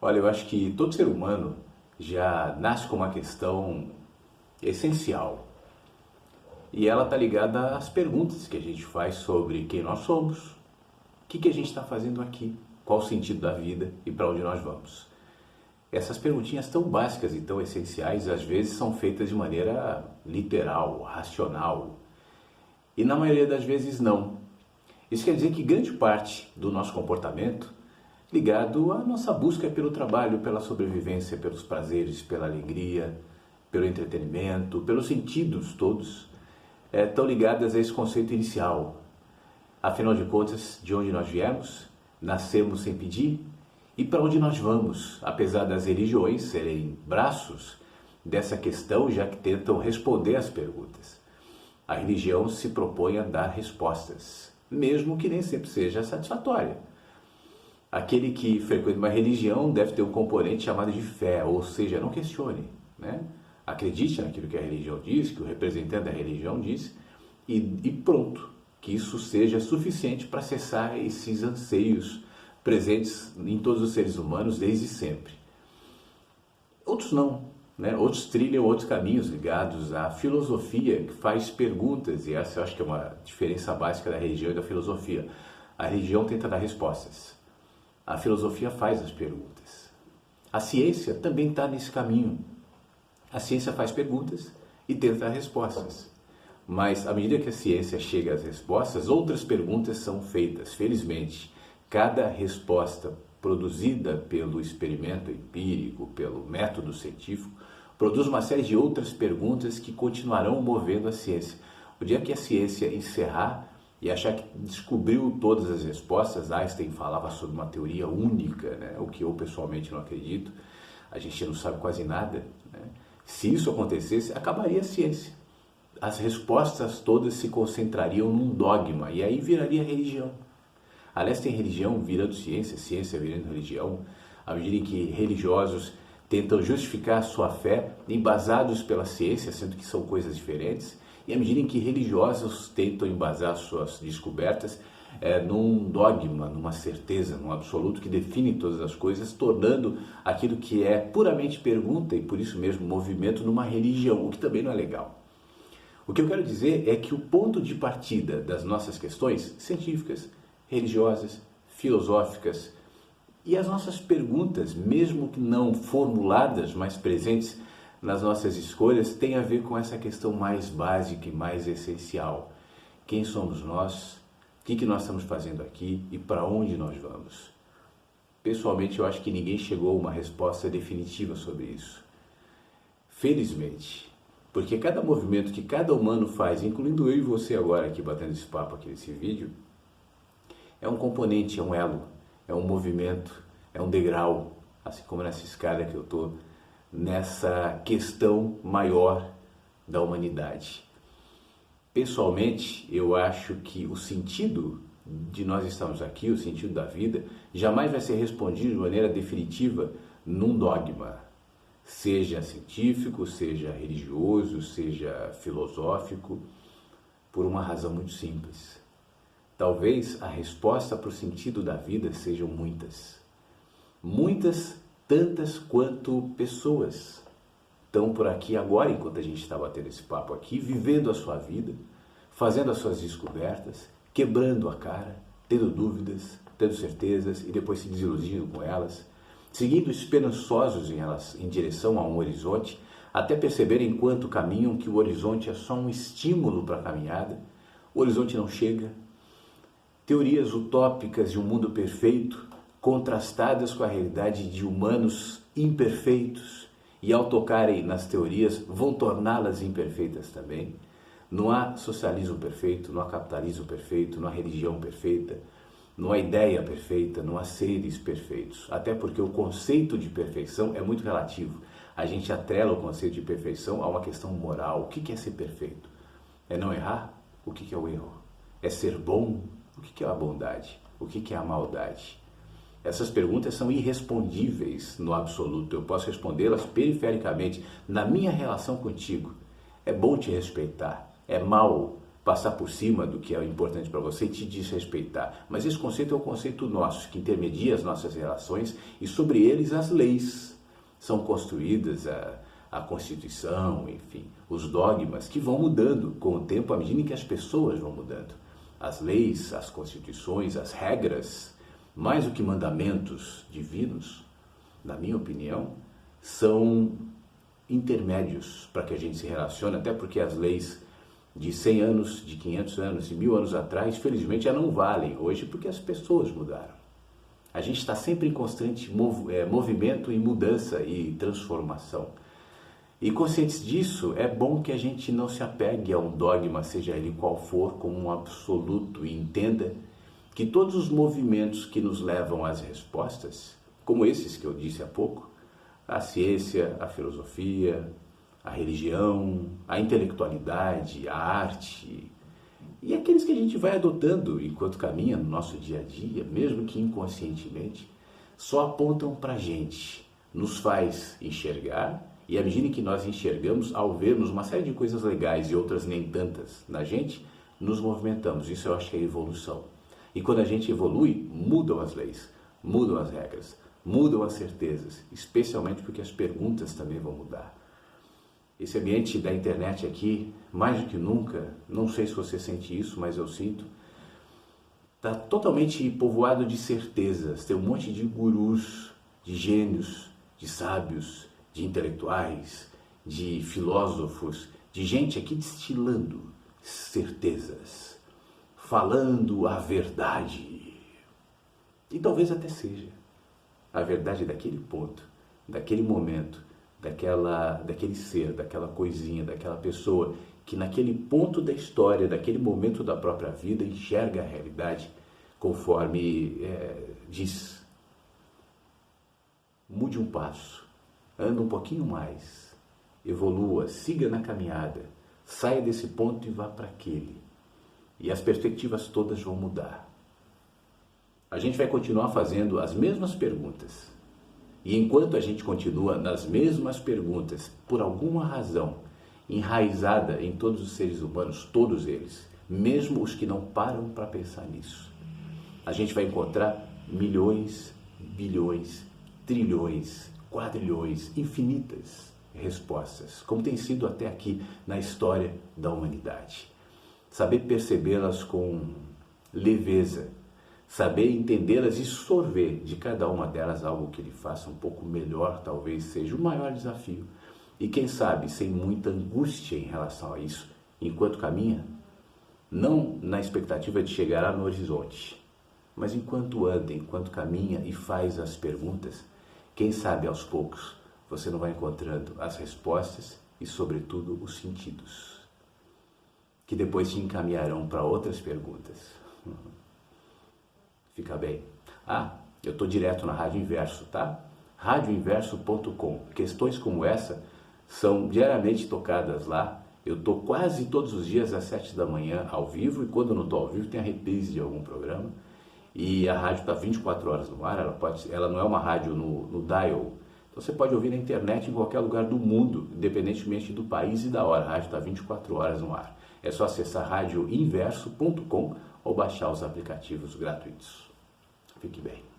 Olha, eu acho que todo ser humano já nasce com uma questão essencial. E ela está ligada às perguntas que a gente faz sobre quem nós somos, o que a gente está fazendo aqui, qual o sentido da vida e para onde nós vamos. Essas perguntinhas tão básicas e tão essenciais, às vezes são feitas de maneira literal, racional. E na maioria das vezes não. Isso quer dizer que grande parte do nosso comportamento ligado à nossa busca pelo trabalho, pela sobrevivência, pelos prazeres, pela alegria, pelo entretenimento, pelos sentidos todos, estão ligadas a esse conceito inicial. Afinal de contas, de onde nós viemos, nascemos sem pedir, e para onde nós vamos, apesar das religiões serem braços dessa questão, já que tentam responder às perguntas. A religião se propõe a dar respostas, mesmo que nem sempre seja satisfatória. Aquele que frequenta uma religião deve ter um componente chamado de fé, ou seja, não questione, né? Acredite naquilo que a religião diz, que o representante da religião diz, e pronto, que isso seja suficiente para cessar esses anseios presentes em todos os seres humanos desde sempre. Outros não, né? Outros trilham outros caminhos ligados à filosofia, que faz perguntas, e essa eu acho que é uma diferença básica da religião e da filosofia. A religião tenta dar respostas. A filosofia faz as perguntas. A ciência também está nesse caminho. A ciência faz perguntas e tenta dar respostas. Mas, à medida que a ciência chega às respostas, outras perguntas são feitas. Felizmente, cada resposta produzida pelo experimento empírico, pelo método científico, produz uma série de outras perguntas que continuarão movendo a ciência. O dia que a ciência encerrar e achar que descobriu todas as respostas, Einstein falava sobre uma teoria única, né? O que eu pessoalmente não acredito, a gente não sabe quase nada, né? Se isso acontecesse, acabaria a ciência. As respostas todas se concentrariam num dogma e aí viraria religião. Aliás, tem religião virando ciência, ciência virando religião, à medida em que religiosos tentam justificar a sua fé embasados pela ciência, sendo que são coisas diferentes, e à medida em que religiosos tentam embasar suas descobertas num dogma, numa certeza, num absoluto que define todas as coisas, tornando aquilo que é puramente pergunta e por isso mesmo movimento numa religião, o que também não é legal. O que eu quero dizer é que o ponto de partida das nossas questões científicas, religiosas, filosóficas e as nossas perguntas, mesmo que não formuladas, mas presentes nas nossas escolhas, tem a ver com essa questão mais básica e mais essencial. Quem somos nós? O que nós estamos fazendo aqui e para onde nós vamos? Pessoalmente, eu acho que ninguém chegou a uma resposta definitiva sobre isso. Felizmente, porque cada movimento que cada humano faz, incluindo eu e você agora aqui batendo esse papo aqui nesse vídeo, é um componente, é um elo, é um movimento, é um degrau, assim como nessa escada que eu estou, nessa questão maior da humanidade. Pessoalmente, eu acho que o sentido de nós estarmos aqui, o sentido da vida, jamais vai ser respondido de maneira definitiva num dogma, seja científico, seja religioso, seja filosófico, por uma razão muito simples. Talvez a resposta para o sentido da vida sejam muitas. Muitas, tantas quanto pessoas estão por aqui agora, enquanto a gente está batendo esse papo aqui, vivendo a sua vida, fazendo as suas descobertas, quebrando a cara, tendo dúvidas, tendo certezas e depois se desiludindo com elas, seguindo esperançosos em direção a um horizonte, até perceberem enquanto caminham que o horizonte é só um estímulo para a caminhada, o horizonte não chega. Teorias utópicas de um mundo perfeito, contrastadas com a realidade de humanos imperfeitos, e ao tocarem nas teorias vão torná-las imperfeitas também. Não há socialismo perfeito, não há capitalismo perfeito, não há religião perfeita, não há ideia perfeita, não há seres perfeitos. Até porque o conceito de perfeição é muito relativo. A gente atrela o conceito de perfeição a uma questão moral. O que é ser perfeito? É não errar? O que é o erro? É ser bom? O que é a bondade? O que é a maldade? Essas perguntas são irrespondíveis no absoluto. Eu posso respondê-las perifericamente na minha relação contigo. É bom te respeitar. É mal passar por cima do que é importante para você e te desrespeitar. Mas esse conceito é um conceito nosso, que intermedia as nossas relações e sobre eles as leis são construídas, a Constituição, enfim, os dogmas que vão mudando com o tempo à medida em que as pessoas vão mudando. As leis, as constituições, as regras, mais do que mandamentos divinos, na minha opinião, são intermédios para que a gente se relacione, até porque as leis de 100 anos, de 500 anos, de 1000 anos atrás, felizmente já não valem hoje porque as pessoas mudaram. A gente está sempre em constante movimento e mudança e transformação. E conscientes disso, é bom que a gente não se apegue a um dogma, seja ele qual for, como um absoluto, e entenda que todos os movimentos que nos levam às respostas, como esses que eu disse há pouco, a ciência, a filosofia, a religião, a intelectualidade, a arte, e aqueles que a gente vai adotando enquanto caminha no nosso dia a dia, mesmo que inconscientemente, só apontam para a gente, nos faz enxergar, e à medida que nós enxergamos, ao vermos uma série de coisas legais e outras nem tantas na gente, nos movimentamos. Isso eu acho que é evolução. E quando a gente evolui, mudam as leis, mudam as regras, mudam as certezas, especialmente porque as perguntas também vão mudar. Esse ambiente da internet aqui, mais do que nunca, não sei se você sente isso, mas eu sinto, está totalmente povoado de certezas. Tem um monte de gurus, de gênios, de sábios, de intelectuais, de filósofos, de gente aqui destilando certezas, falando a verdade. E talvez até seja a verdade daquele ponto, daquele momento, daquele ser, daquela coisinha, daquela pessoa que naquele ponto da história, daquele momento da própria vida, enxerga a realidade conforme diz. Mude um passo, anda um pouquinho mais, evolua, siga na caminhada, saia desse ponto e vá para aquele. E as perspectivas todas vão mudar. A gente vai continuar fazendo as mesmas perguntas. E enquanto a gente continua nas mesmas perguntas, por alguma razão, enraizada em todos os seres humanos, todos eles, mesmo os que não param para pensar nisso, a gente vai encontrar milhões, bilhões, trilhões, quadrilhões, infinitas respostas, como tem sido até aqui na história da humanidade. Saber percebê-las com leveza, saber entendê-las e sorver de cada uma delas algo que lhe faça um pouco melhor, talvez seja o maior desafio. E quem sabe, sem muita angústia em relação a isso, enquanto caminha, não na expectativa de chegar lá no horizonte, mas enquanto anda, enquanto caminha e faz as perguntas, quem sabe aos poucos você não vai encontrando as respostas e, sobretudo, os sentidos, que depois te encaminharão para outras perguntas. Fica bem. Eu estou direto na Rádio Inverso, tá? radioinverso.com. Questões como essa são diariamente tocadas lá. Eu estou quase todos os dias às 7 da manhã ao vivo, e quando eu não estou ao vivo tem a reprise de algum programa. E a rádio está 24 horas no ar, ela não é uma rádio no dial. Então você pode ouvir na internet em qualquer lugar do mundo, independentemente do país e da hora. A rádio está 24 horas no ar. É só acessar radioinverso.com ou baixar os aplicativos gratuitos. Fique bem.